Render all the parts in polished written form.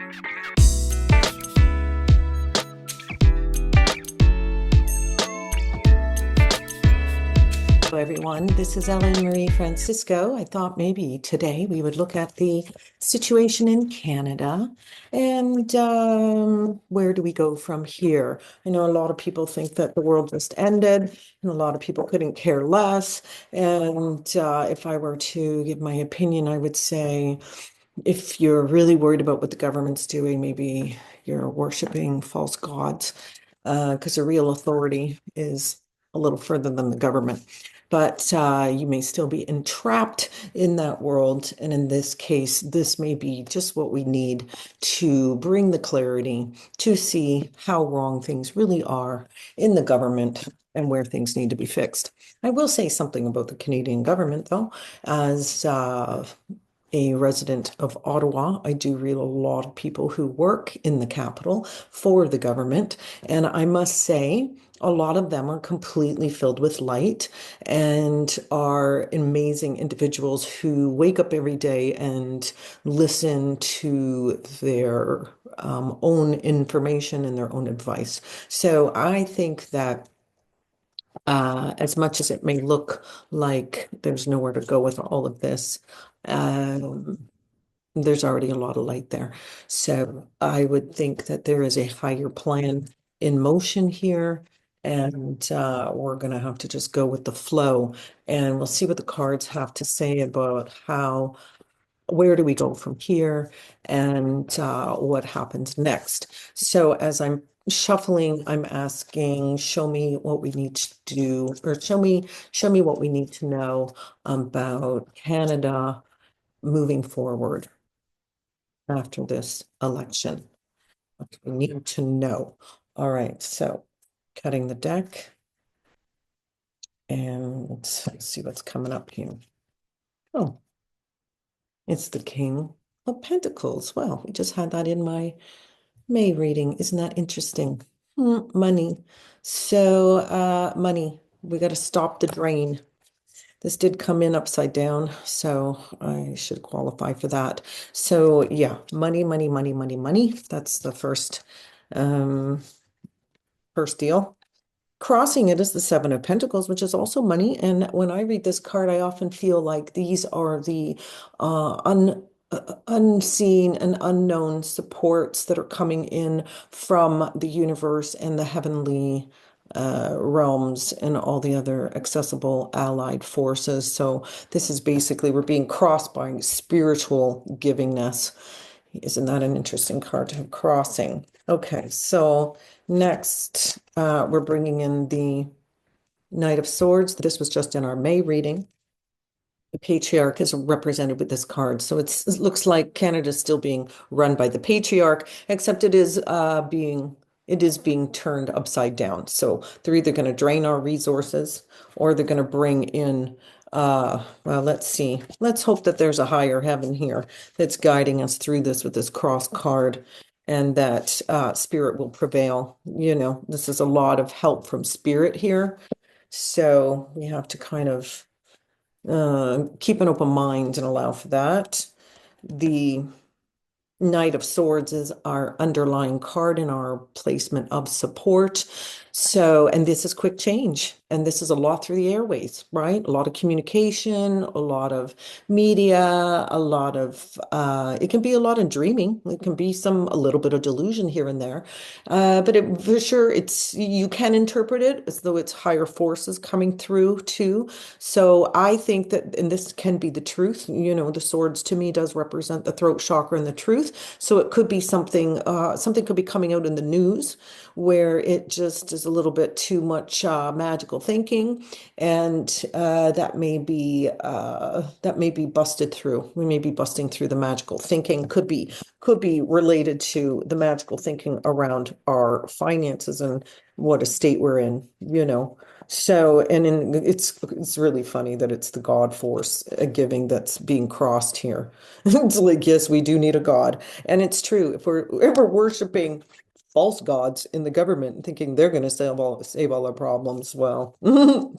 Hello, everyone. This is Ellen Marie Francisco. I thought maybe today we would look at the situation in Canada and where do we go from here? I know a lot of people think that the world just ended, and a lot of people couldn't care less. And if I were to give my opinion, I would say if you're really worried about what the government's doing, maybe you're worshiping false gods, because the real authority is a little further than the government. But you may still be entrapped in that world. And in this case, this may be just what we need to bring the clarity to see how wrong things really are in the government and where things need to be fixed. I will say something about the Canadian government, though, as a resident of Ottawa. I do read a lot of people who work in the capital for the government. And I must say, a lot of them are completely filled with light and are amazing individuals who wake up every day and listen to their own information and their own advice. So I think that as much as it may look like there's nowhere to go with all of this, um, there's already a lot of light there. So I would think that there is a higher plan in motion here. And we're going to have to just go with the flow. And we'll see what the cards have to say about where do we go from here and what happens next. So as I'm shuffling, I'm asking, show me what we need to do, or show me what we need to know about Canada moving forward after this election. What do we need to know? All right, so cutting the deck and let's see what's coming up here. Oh, it's the King of Pentacles. Well, we just had that in my May reading. Isn't that interesting? Money. So, money. We got to stop the drain. This did come in upside down, so I should qualify for that. So yeah, money, money, money, money, money. That's the first deal. Crossing it is the Seven of Pentacles, which is also money. And when I read this card, I often feel like these are the unseen and unknown supports that are coming in from the universe and the heavenly realms and all the other accessible allied forces. So this is basically we're being crossed by spiritual givingness. Isn't that an interesting card to have crossing? Okay, so next we're bringing in the Knight of Swords. This was just in our May reading. The patriarch is represented with this card. So it looks like Canada's still being run by the patriarch, except it is being turned upside down. So they're either going to drain our resources or they're going to bring in well, let's see. Let's hope that there's a higher heaven here that's guiding us through this with this cross card and that spirit will prevail. You know, this is a lot of help from spirit here. So we have to kind of keep an open mind and allow for that. The Knight of Swords is our underlying card in our placement of support. So, and this is quick change. And this is a lot through the airways, right? A lot of communication, a lot of media, a lot of, it can be a lot of dreaming. It can be a little bit of delusion here and there. But for sure, you can interpret it as though it's higher forces coming through too. So I think that, and this can be the truth, you know, the swords to me does represent the throat chakra and the truth. So it could be something could be coming out in the news where it just is a little bit too much magical thinking, and that may be busted through. We may be busting through the magical thinking. Could be related to the magical thinking around our finances and what a state we're in, you know. So, it's really funny that it's the God force giving that's being crossed here. It's like, yes, we do need a God. And it's true. If we're worshiping false gods in the government and thinking they're going to save all our problems, well, oh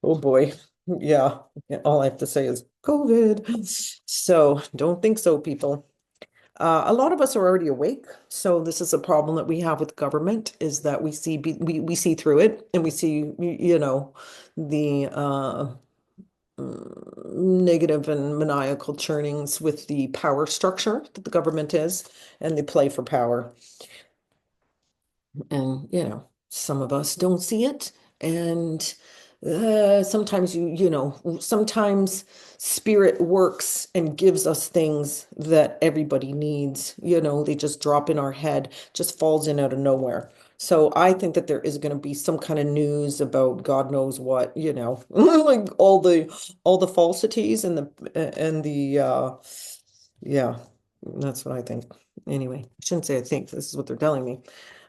boy. Yeah. All I have to say is COVID. So don't think so, people. A lot of us are already awake, so this is a problem that we have with government is that we see through it and we see the negative and maniacal churnings with the power structure that the government is and the play for power. And, some of us don't see it. And sometimes sometimes spirit works and gives us things that everybody needs. They just drop in our head, just falls in out of nowhere. So I think that there is going to be some kind of news about God knows what, like all the falsities and the yeah, that's what I think. Anyway, I shouldn't say I think, this is what they're telling me.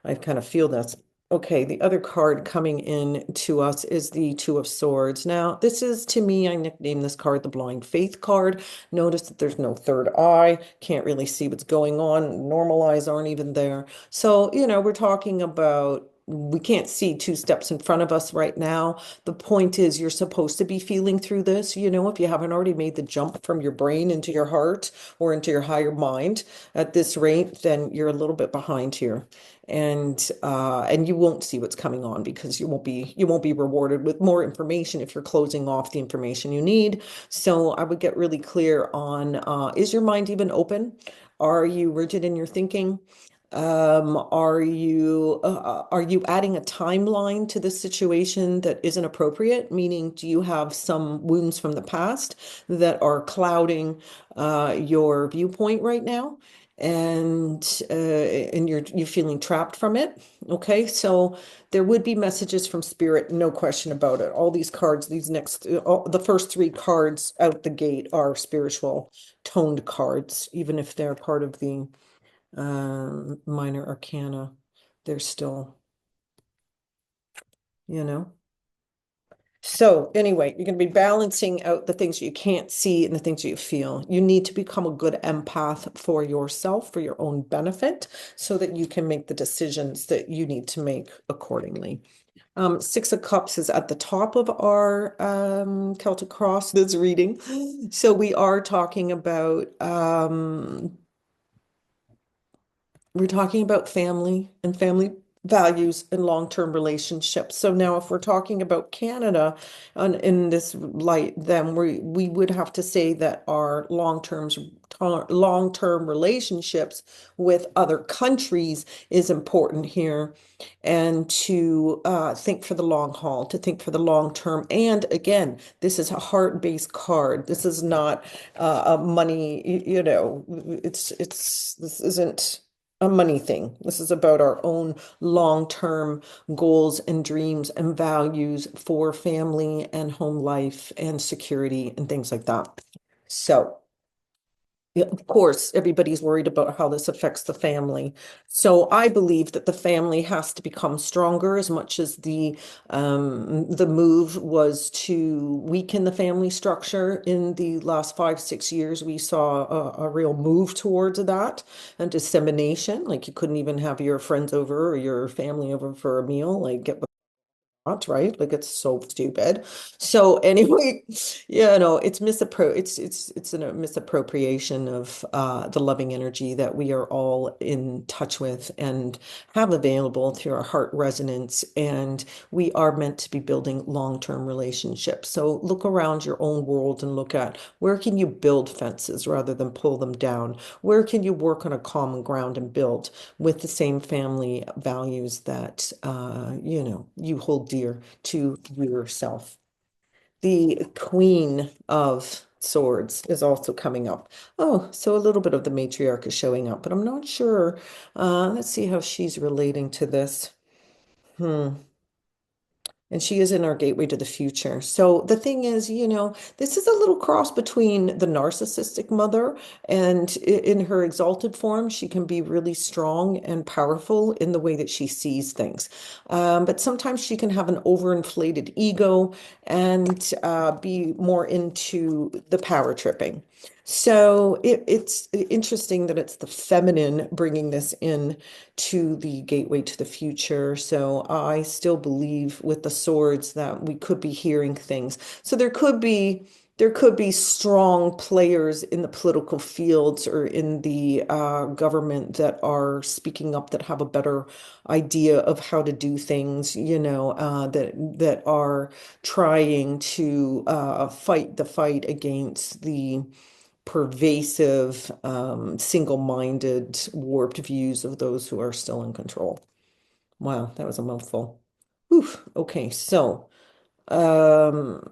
I kind of feel this. Okay, the other card coming in to us is the Two of Swords. Now, this is to me, I nicknamed this card the Blind Faith card. Notice that there's no third eye, can't really see what's going on. Normal eyes aren't even there. So, we're talking about we can't see two steps in front of us right now. The point is, you're supposed to be feeling through this. If you haven't already made the jump from your brain into your heart or into your higher mind at this rate, then you're a little bit behind here and you won't see what's coming on because you won't be rewarded with more information if you're closing off the information you need. So I would get really clear on is your mind even open? Are you rigid in your thinking? Are you adding a timeline to this situation that isn't appropriate? Meaning, do you have some wounds from the past that are clouding your viewpoint right now? And you're feeling trapped from it. Okay, so there would be messages from spirit, no question about it. All these cards, the first three cards out the gate are spiritual toned cards, even if they're part of the minor arcana, they're still, you know. So anyway, you're going to be balancing out the things you can't see and the things you feel. You need to become a good empath for yourself, for your own benefit, so that you can make the decisions that you need to make accordingly. Six of Cups is at the top of our Celtic Cross this reading. So we are talking about we're talking about family and family values and long-term relationships. So now if we're talking about Canada in this light, then we would have to say that our long-term relationships with other countries is important here and to think for the long haul, to think for the long term. And again, this is a heart-based card. This is not a money, this isn't a money thing. This is about our own long-term goals and dreams and values for family and home life and security and things like that. So, yeah, of course, everybody's worried about how this affects the family. So I believe that the family has to become stronger as much as the move was to weaken the family structure in the last 5, 6 years. We saw a real move towards that and dissemination. Like you couldn't even have your friends over or your family over for a meal, like get not, right? Like it's so stupid. So anyway, yeah, no, it's a misappropriation of the loving energy that we are all in touch with and have available through our heart resonance. And we are meant to be building long-term relationships. So look around your own world and look at where can you build fences rather than pull them down? Where can you work on a common ground and build with the same family values that you hold dear to yourself. The Queen of Swords is also coming up. Oh, so a little bit of the matriarch is showing up, but I'm not sure. Let's see how she's relating to this. Hmm. And she is in our gateway to the future. So the thing is, this is a little cross between the narcissistic mother and in her exalted form, she can be really strong and powerful in the way that she sees things. But sometimes she can have an overinflated ego and be more into the power tripping. So it's interesting that it's the feminine bringing this in to the gateway to the future. So I still believe with the swords that we could be hearing things. So there could be there could be strong players in the political fields or in the government that are speaking up, that have a better idea of how to do things, that are trying to fight the fight against the pervasive, single-minded, warped views of those who are still in control. Wow, that was a mouthful. Oof. Okay, so. Um,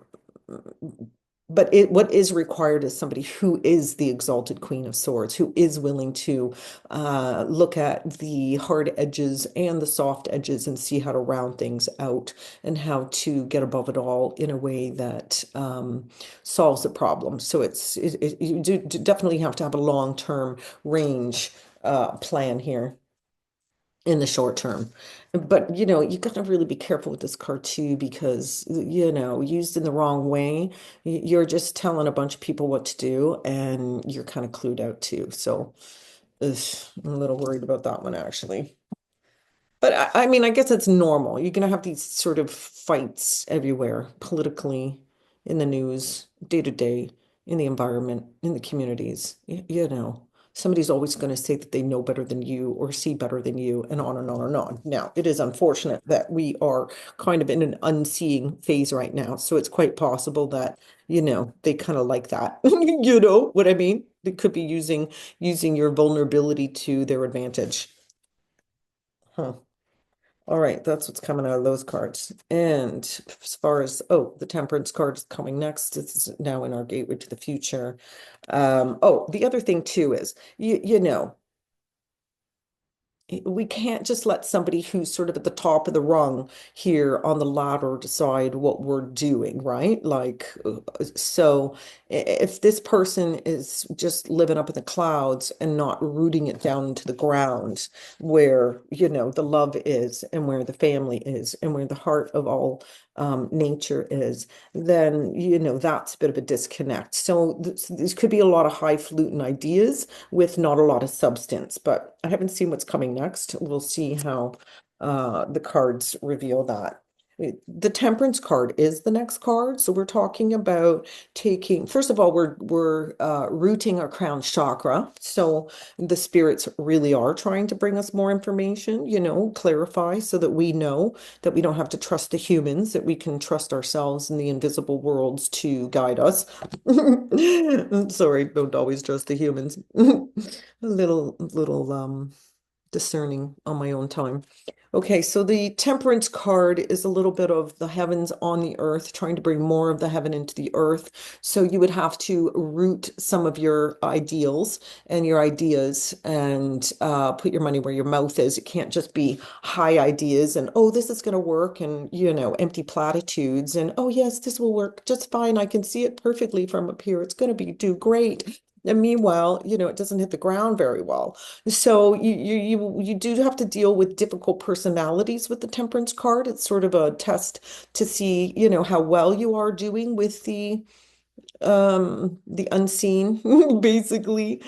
what is required is somebody who is the exalted Queen of Swords, who is willing to look at the hard edges and the soft edges and see how to round things out and how to get above it all in a way that solves the problem. So you do definitely have to have a long-term range plan here in the short term. But you got to really be careful with this card too, because used in the wrong way, you're just telling a bunch of people what to do and you're kind of clued out too. So ugh, I'm a little worried about that one actually. But I mean, I guess it's normal. You're going to have these sort of fights everywhere, politically, in the news, day to day, in the environment, in the communities. Somebody's always going to say that they know better than you or see better than you, and on and on and on. Now, it is unfortunate that we are kind of in an unseeing phase right now. So it's quite possible that, they kind of like that. You know what I mean? They could be using your vulnerability to their advantage. Huh. All right, that's what's coming out of those cards. And as far as, the Temperance card is coming next. It's now in our Gateway to the Future. The other thing too is, we can't just let somebody who's sort of at the top of the rung here on the ladder decide what we're doing, right? Like, so if this person is just living up in the clouds and not rooting it down into the ground where, the love is and where the family is and where the heart of all nature is, then, that's a bit of a disconnect. So this could be a lot of highfalutin ideas with not a lot of substance, but I haven't seen what's coming next. We'll see how the cards reveal that. The Temperance card is the next card. So we're talking about taking, first of all, we're rooting our crown chakra. So the spirits really are trying to bring us more information, clarify so that we know that we don't have to trust the humans, that we can trust ourselves and the invisible worlds to guide us. Sorry, don't always trust the humans. A little discerning on my own time. Okay, so the Temperance card is a little bit of the heavens on the earth, trying to bring more of the heaven into the earth. So you would have to root some of your ideals and your ideas and put your money where your mouth is. It can't just be high ideas and, oh, this is going to work, and, empty platitudes and, oh, yes, this will work just fine. I can see it perfectly from up here. It's going to do great. And meanwhile, it doesn't hit the ground very well. So you do have to deal with difficult personalities with the Temperance card. It's sort of a test to see, how well you are doing with the unseen basically,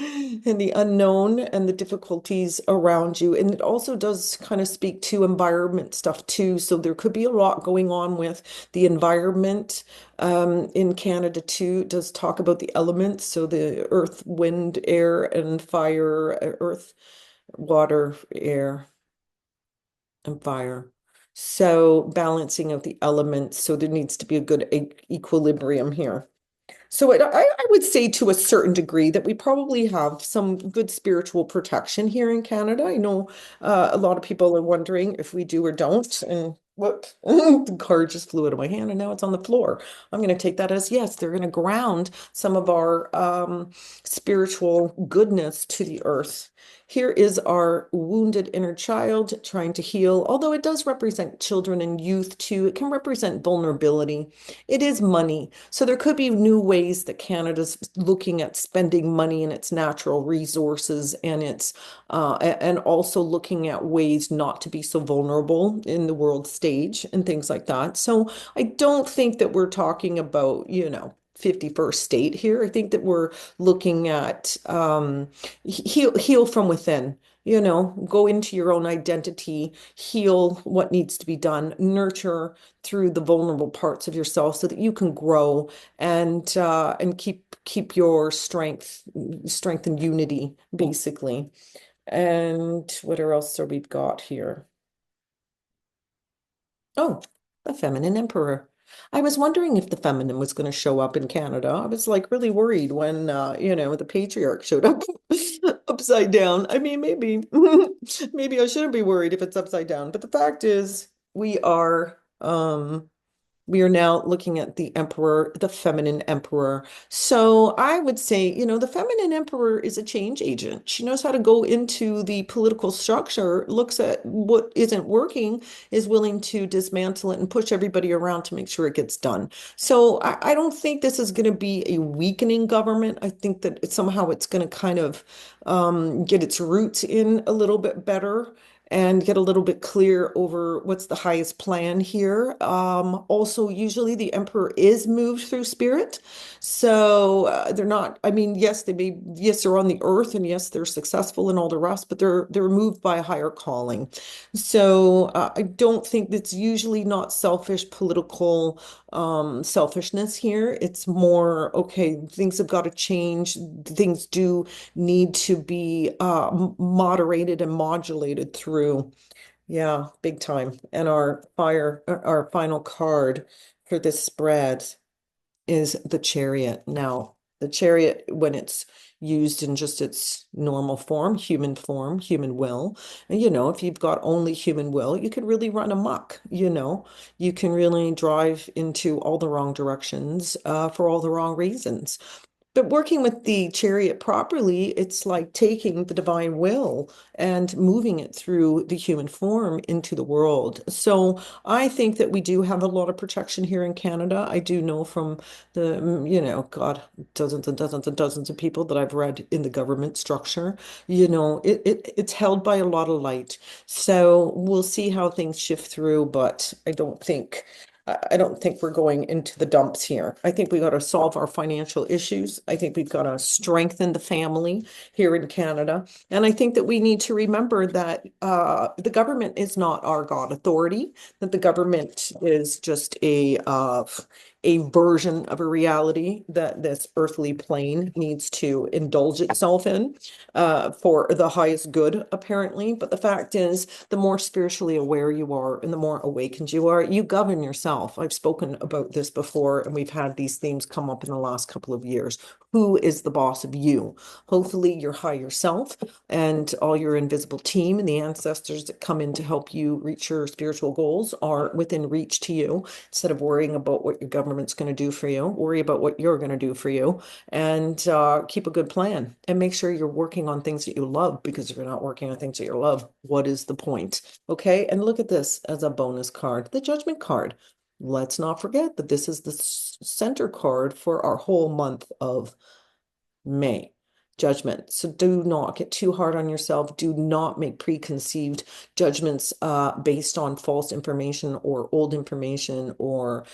and the unknown and the difficulties around you. And it also does kind of speak to environment stuff too. So there could be a lot going on with the environment in Canada too. It does talk about the elements, so the earth, wind, air, and fire, earth, water, air, and fire. So balancing of the elements, so there needs to be a good equilibrium here. So I would say to a certain degree that we probably have some good spiritual protection here in Canada. I know a lot of people are wondering if we do or don't. And what the card just flew out of my hand and now it's on the floor. I'm going to take that as yes, they're going to ground some of our spiritual goodness to the earth. Here is our wounded inner child trying to heal, although it does represent children and youth too. It can represent vulnerability. It is money. So there could be new ways that Canada's looking at spending money in its natural resources and and also looking at ways not to be so vulnerable in the world stage and things like that. So I don't think that we're talking about, 51st state here. I think that we're looking at heal from within. go into your own identity, heal what needs to be done, nurture through the vulnerable parts of yourself so that you can grow and keep your strength and unity, basically. And what else are we've got here? Oh, the feminine emperor. I was wondering if the feminine was going to show up in Canada. I was like really worried when the patriarch showed up upside down. I mean, maybe maybe I shouldn't be worried if it's upside down, but the fact is we are now looking at the emperor, the feminine emperor. So I would say, the feminine emperor is a change agent. She knows how to go into the political structure, looks at what isn't working, is willing to dismantle it and push everybody around to make sure it gets done. So I don't think this is going to be a weakening government. I think that somehow it's going to kind of get its roots in a little bit better and get a little bit clear over what's the highest plan here. Also, usually the emperor is moved through spirit. So they're not, I mean, yes, they're on the earth and yes, they're successful and all the rest, but they're moved by a higher calling. So I don't think that's usually not selfish political selfishness here. It's more, okay, things have got to change. Things do need to be moderated and modulated through. Yeah, big time. And our final card for this spread is the chariot. Now, the chariot, when it's used in just its normal form, human will, and if you've got only human will, you could really run amok, you can really drive into all the wrong directions for all the wrong reasons. But working with the chariot properly, it's like taking the divine will and moving it through the human form into the world. So I think that we do have a lot of protection here in Canada. I do know from the, God, dozens and dozens and dozens of people that I've read in the government structure, it's held by a lot of light. So we'll see how things shift through, but I don't think we're going into the dumps here. I think we got to solve our financial issues. I think we've got to strengthen the family here in Canada. And I think that we need to remember that the government is not our God authority, that the government is just a version of a reality that this earthly plane needs to indulge itself in for the highest good, apparently. But the fact is, the more spiritually aware you are and the more awakened you are, you govern yourself. I've spoken about this before, and we've had these themes come up in the last couple of years. Who is the boss of you? Hopefully, your higher self and all your invisible team and the ancestors that come in to help you reach your spiritual goals are within reach to you. Instead of worrying about what your government's going to do for you, worry about what you're going to do for you and keep a good plan and make sure you're working on things that you love, because if you're not working on things that you love, what is the point? Okay. And look at this as a bonus card, the judgment card. Let's not forget that this is the center card for our whole month of May. Judgment. So do not get too hard on yourself. Do not make preconceived judgments based on false information or old information or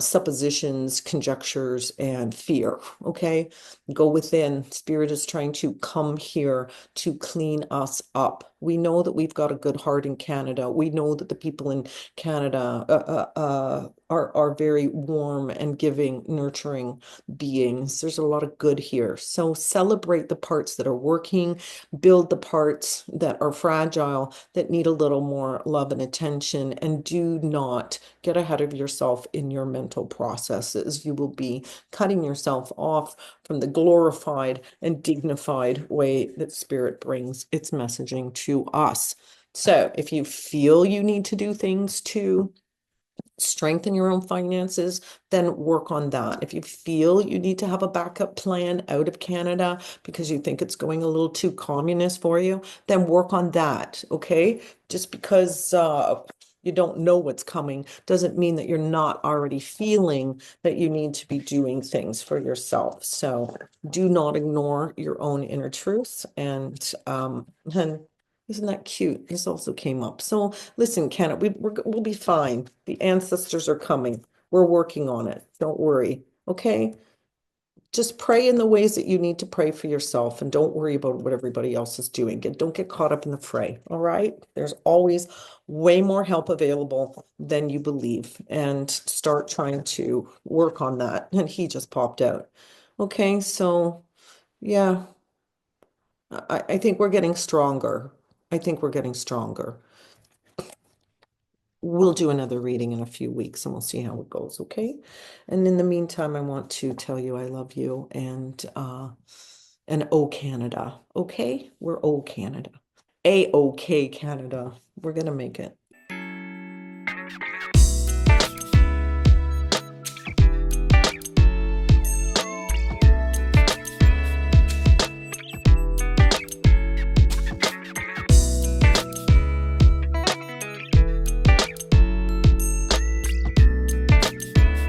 suppositions, conjectures, and fear. Okay. Go within. Spirit is trying to come here to clean us up. We know that we've got a good heart in Canada. We know that the people in Canada are very warm and giving, nurturing beings. There's a lot of good here. So celebrate the parts that are working, build the parts that are fragile, that need a little more love and attention, and do not get ahead of yourself in your mental processes. You will be cutting yourself off from the glorified and dignified way that Spirit brings its messaging to us. So if you feel you need to do things to strengthen your own finances, then work on that. If you feel you need to have a backup plan out of Canada because you think it's going a little too communist for you, then work on that. Okay. Just because you don't know what's coming doesn't mean that you're not already feeling that you need to be doing things for yourself. So do not ignore your own inner truths. And isn't that cute? This also came up. So listen, Ken, we'll be fine. The ancestors are coming. We're working on it. Don't worry. Okay. just pray in the ways that you need to pray for yourself and don't worry about what everybody else is doing. Don't get caught up in the fray. All right. There's always way more help available than you believe, and start trying to work on that. And he just popped out. Okay. So, yeah, I think we're getting stronger. I think we're getting stronger. We'll do another reading in a few weeks and we'll see how it goes, okay? And in the meantime, I want to tell you I love you, and oh Canada, okay? We're oh Canada. A-OK Canada. We're gonna make it.